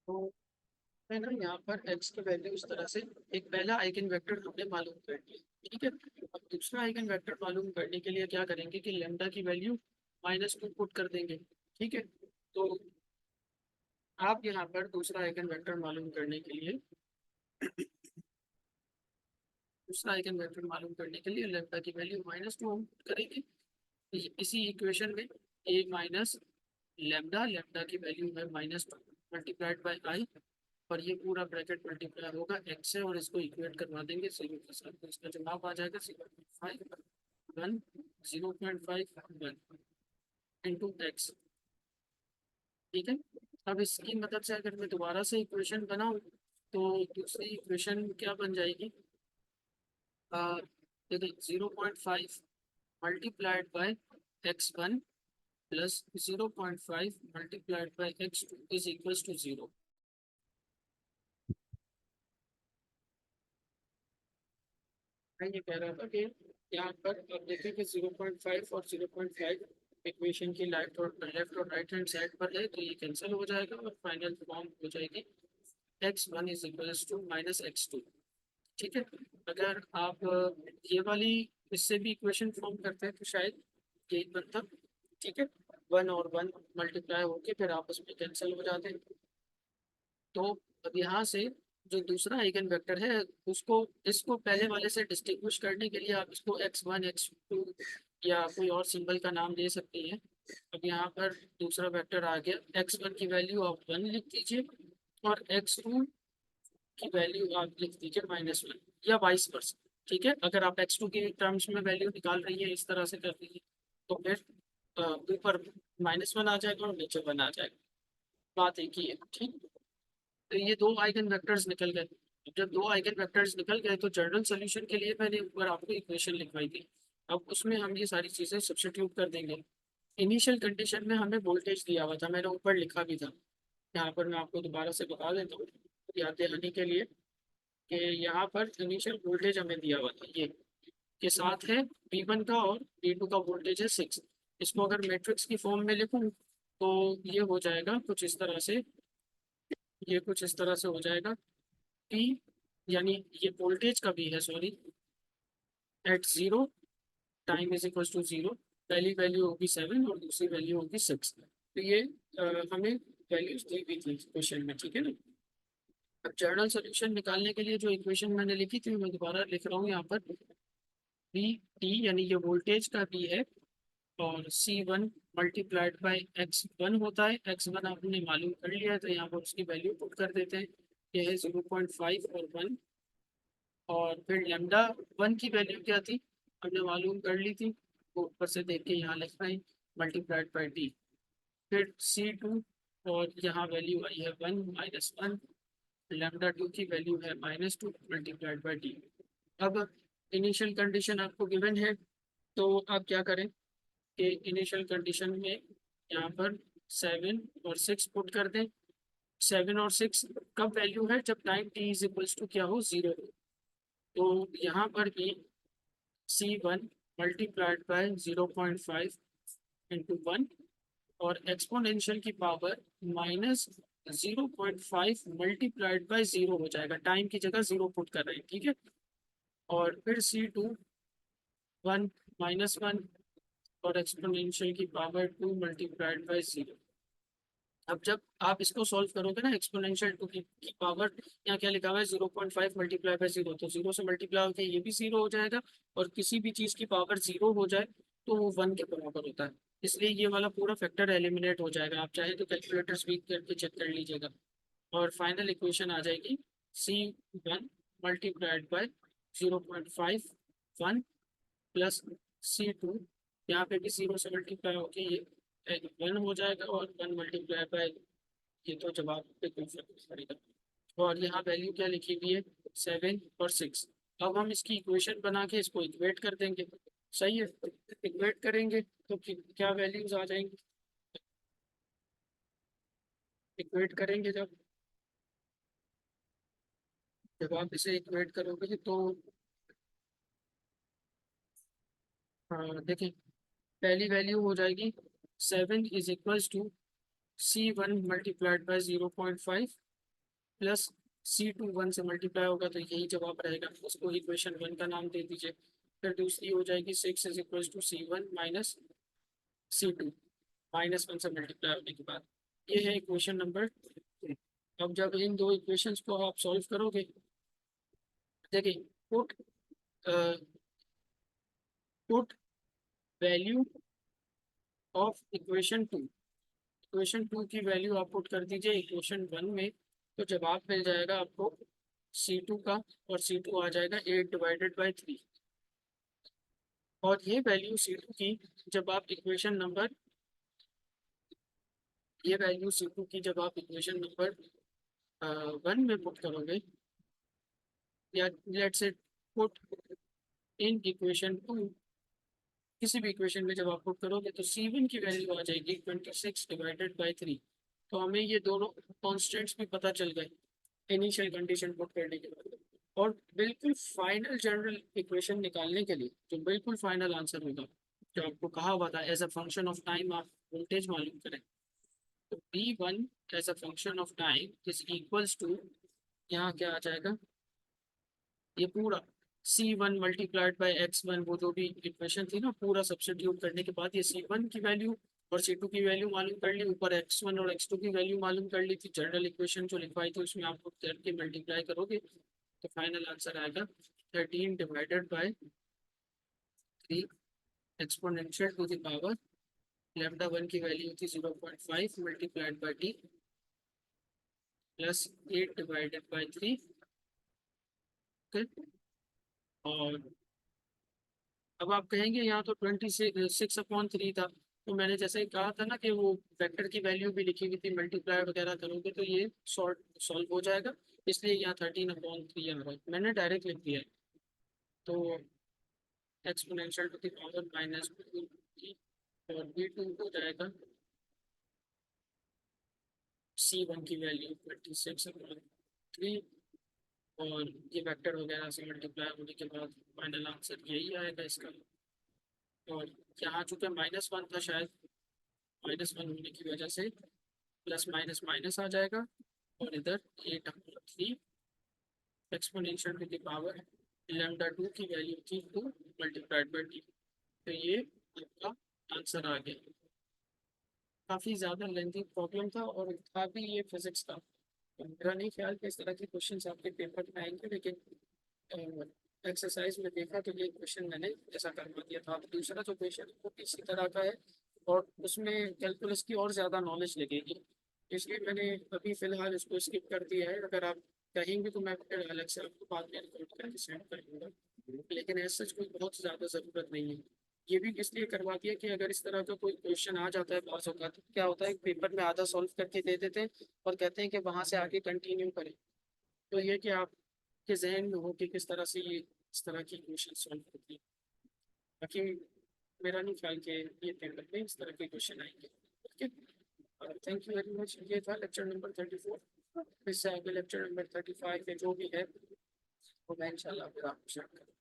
तो मैं ना यहाँ पर x की वैल्यू इस तरह से, एक पहला आइगन वेक्टर हमने मालूम कर लिया, ठीक है। अब दूसरा आइगन वेक्टर मालूम करने के लिए क्या करेंगे कि लेमडा की वैल्यू -2 पुट कर देंगे, ठीक है। तो आप यहाँ पर दूसरा आइगन वेक्टर मालूम करने के लिए दूसरा आइगन वेक्टर मालूम करने के लिए लेमडा की वैल्यू -2 हम पुट करेंगे। इसी इक्वेशन में a माइनस लेमडा, लेमडा की वैल्यू है -2 मल्टीप्लाइड बाई आई, और ये पूरा ब्रैकेट मल्टीप्लाई होगा x से, और इसको इक्वेट करवा देंगे 0 के साथ, तो इसका जवाब आ जाएगा 0.5 1 0.5 1 इंटू एक्स, ठीक है। अब इसकी मदद से अगर मैं दोबारा से इक्वेशन बनाऊं तो दूसरी इक्वेशन क्या बन जाएगी, देखिए 0.5 multiplied by x1 plus 0.5 multiplied by x2 is equal to 0। मैं ये कह रहा था कि यहाँ पर आप देखें कि 0.5 और 0.5 इक्वेशन की लेफ्ट और राइट हैंड साइड पर है, तो ये कैंसिल हो जाएगा और फाइनल फॉर्म हो जाएगी x1 is equals to -x2, ठीक है। अगर आप ये वाली इससे भी इक्वेशन फॉर्म करते हैं तो शायद यही बनता, ठीक है। 1 और 1 मल्टीप्लाई होके फिर आपस में कैंसिल हो जाते हैं। तो अब यहाँ से जो दूसरा आइगन वेक्टर है उसको, इसको पहले वाले से डिस्टिंग्विश करने के लिए आप इसको x1 x2 या कोई और सिंबल का नाम दे सकते हैं। अब यहाँ पर दूसरा वेक्टर आ गया, x1 की वैल्यू आप 1 लिख दीजिए और x2 की वैल्यू आप लिख दीजिए -1, या वाइस वर्सा, ठीक है। अगर आप x2 के टर्म्स में वैल्यू निकाल रही है, इस तरह से कर रही है, तो फिर ऊपर -1 आ जाएगा और नीचे 1 आ जाएगा, बात एक ही है, ठीक। तो ये दो आइगन वेक्टर्स निकल गए। जब दो आइगन वेक्टर्स निकल गए तो जनरल सोल्यूशन के लिए मैंने ऊपर आपको इक्वेशन लिखवाई थी, अब उसमें हम ये सारी चीजें सब्स्टिट्यूट कर देंगे। इनिशियल कंडीशन में हमें वोल्टेज दिया हुआ था, मैंने ऊपर लिखा भी था, यहाँ पर मैं आपको दोबारा से बता देता हूँ याद दिलाने के लिए, कि यहाँ पर इनिशियल वोल्टेज हमें दिया हुआ था, ये के साथ है V1 का, और V2 का वोल्टेज है 6। इसको अगर मैट्रिक्स की फॉर्म में लिखूं तो ये हो जाएगा कुछ इस तरह से, ये कुछ इस तरह से हो जाएगा P, यानी ये वोल्टेज का भी है, sorry, at zero time is equal to 0, पहली वैल्यू होगी 7 और दूसरी वैल्यू होगी 6। तो ये हमें वैल्यूज दी हुई थी क्वेश्चन में, ठीक है ना। अब जर्नल सोल्यूशन निकालने के लिए जो इक्वेशन मैंने लिखी थी मैं दोबारा लिख रहा हूँ यहाँ पर, वी टी यानी ये वोल्टेज का भी है, और C1 मल्टीप्लाइड बाई x1 होता है, x1 आपने मालूम कर लिया है तो यहाँ पर उसकी वैल्यू पुट कर देते हैं, ये है 0.5 और 1। और फिर लेमडा 1 की वैल्यू क्या थी, हमने मालूम कर ली थी, वो ऊपर से देख के यहाँ लिख रहे हैं, मल्टीप्लाइड बाई डी। फिर C2, और यहाँ वैल्यू आई है 1 -1, लेमडा 2 की वैल्यू है -2 मल्टीप्लाइड बाई डी। अब इनिशियल कंडीशन आपको गिवन है, तो आप क्या करें कि इनिशियल कंडीशन में यहाँ पर 7 और 6 पुट कर दें। 7 और 6 कब वैल्यू है, जब time t is equals to क्या हो, 0 हो। तो यहाँ पर भी C1 मल्टीप्लाइड बाय 0.5 इंटू 1, और एक्सपोनेंशियल की पावर -0.5 मल्टीप्लाइड बाय 0 हो जाएगा, टाइम की जगह 0 पुट कर रहे हैं, ठीक है। और फिर C2 1 -1, और एक्सपोनेंशियल की पावर 2 मल्टीप्लाइड बाय 0। अब जब आप इसको सॉल्व करोगे ना, एक्सपोनेंशियल 2 की पावर, यहाँ क्या लिखा हुआ है 0.5 मल्टीप्लाई बाय 0, तो 0 से मल्टीप्लाई होकर ये भी 0 हो जाएगा, और किसी भी चीज़ की पावर 0 हो जाए तो वो 1 के बराबर होता है, इसलिए ये वाला पूरा फैक्टर एलिमिनेट हो जाएगा। आप चाहे तो कैलकुलेटर स्पीड करके चेक कर लीजिएगा, और फाइनल इक्वेशन आ जाएगी C1 multiplied by 0.5 1 plus C2, यहाँ पे भी 0 से मल्टीप्लाई होके ये 1 हो जाएगा, और 1 मल्टीप्लाई बाय, ये तो जवाब पे कोई फर्क नहीं पड़ेगा। और यहाँ वैल्यू क्या लिखी हुई है, 7 और 6। अब हम इसकी इक्वेशन बना के इसको इक्वेट कर देंगे, सही है। इक्वेट करेंगे तो क्या वैल्यूज आ जाएंगी, इक्वेट करेंगे जब जब आप इसे इक्वेट करोगे तो देखिए, पहली वैल्यू हो जाएगी 7 is equals to C1 multiplied by 0.5, plus C2 1 से मल्टीप्लाई होगा तो यही जवाब रहेगा, उसको इक्वेशन 1 का नाम दे दीजिए। फिर दूसरी हो जाएगी 6 is equal to C1 minus C2 -1 से मल्टीप्लाई होने के बाद। ये है इक्वेशन नंबर 3। अब जब इन दो इक्वेशंस को आप सॉल्व करोगे, देखिए put put value of equation 2 की वैल्यू आप पुट कर दीजिए इक्वेशन 1 में, तो जवाब मिल जाएगा आपको C2 का, और C2 आ जाएगा 8/3। और ये वैल्यू C2 की जब आप इक्वेशन नंबर ये वैल्यू C2 की जब आप इक्वेशन नंबर 1 में पुट करोगे, या let's say put in equation 2, किसी भी इक्वेशन में जब आप पुट करोगे तो C1 की वैल्यू आ जाएगी 26/3। तो हमें ये दोनों कॉन्स्टेंट्स भी पता चल गए इनिशियल कंडीशन पुट करने के बाद। और बिल्कुल फाइनल जनरल इक्वेशन निकालने के लिए जो बिल्कुल फाइनल आंसर होगा, जो आपको कहा हुआ था as a function of time आप वोल्टेज मालूम करें, तो V1 as a function of time is equals to, यहाँ क्या आ जाएगा, ये पूरा C1 मल्टीप्लाइड बाई X1, वो जो भी इक्वेशन थी ना, पूरा सब्स्टिट्यूट करने के बाद ये C1 की वैल्यू और C2 की वैल्यू मालूम कर ली, ऊपर X1 और X2 की वैल्यू मालूम कर ली थी। जनरल इक्वेशन जो लिखवाई थी उसमें आप करके मल्टीप्लाई करोगे तो फाइनल आंसर आएगा 13/3 एक्सपोनेंशियल टू द पावर λ1 की वैल्यू थी 0.5 मल्टीप्लाइड बाई t प्लस 8/3। और अब आप कहेंगे यहाँ तो 26/3 था, तो मैंने जैसे कहा था ना कि वो वेक्टर की वैल्यू भी लिखी हुई थी, मल्टीप्लाई वगैरह करोगे तो ये सॉल्व हो जाएगा, इसलिए यहाँ 13/3 आ रहा है, मैंने डायरेक्ट लिख दिया है। तो एक्सपोनेंशियल टू द पावर -2 और V2 हो जाएगा C1 की वैल्यू 26/3, और ये वेक्टर वगैरह से मल्टीप्लाई होने के बाद फाइनल आंसर यही आएगा इसका। और यहाँ चूंकि -1 था, शायद -1 होने की वजह से प्लस माइनस माइनस आ जाएगा, और इधर 8/3 एक्सपोनेंशियल टू द पावर λ2 की वैल्यू थी 2 मल्टीप्लाइड बाई t। तो ये आपका आंसर आ गया। काफ़ी ज़्यादा लेंथी प्रॉब्लम था और था भी ये फिजिक्स का, तो मेरा नहीं ख्याल कि इस तरह के क्वेश्चंस आपके पेपर में आएंगे, लेकिन एक्सरसाइज में देखा तो ये क्वेश्चन मैंने ऐसा करवा दिया था। दूसरा जो क्वेश्चन वो इसी तरह का है, और उसमें कैलकुलस की और ज़्यादा नॉलेज लगेगी, इसलिए मैंने अभी फ़िलहाल इसको स्किप कर दिया है। अगर आप कहेंगे तो मैं फिर अलग से आपको बाद में रिकॉर्ड करके सेंड कर दूँगा, लेकिन ऐसा कोई बहुत ज़्यादा ज़रूरत नहीं है। ये भी इसलिए करवा दिया कि अगर इस तरह का कोई क्वेश्चन आ जाता है पास होगा, तो क्या होता है पेपर में आधा सॉल्व करके दे देते हैं और कहते हैं कि वहाँ से आगे कंटिन्यू करें। तो ये कि आपके जहन में हो कि किस तरह से ये इस तरह की क्वेश्चन सॉल्व होती है। बाकी मेरा नहीं ख्याल कि ये पेपर में इस तरह के क्वेश्चन आएंगे। Okay, thank you very much. ये था लेक्चर नंबर 34। इससे आगे लेक्चर नंबर 35 जो भी है वो मैं इंशाल्लाह फिर आपको शेयर करूँगा।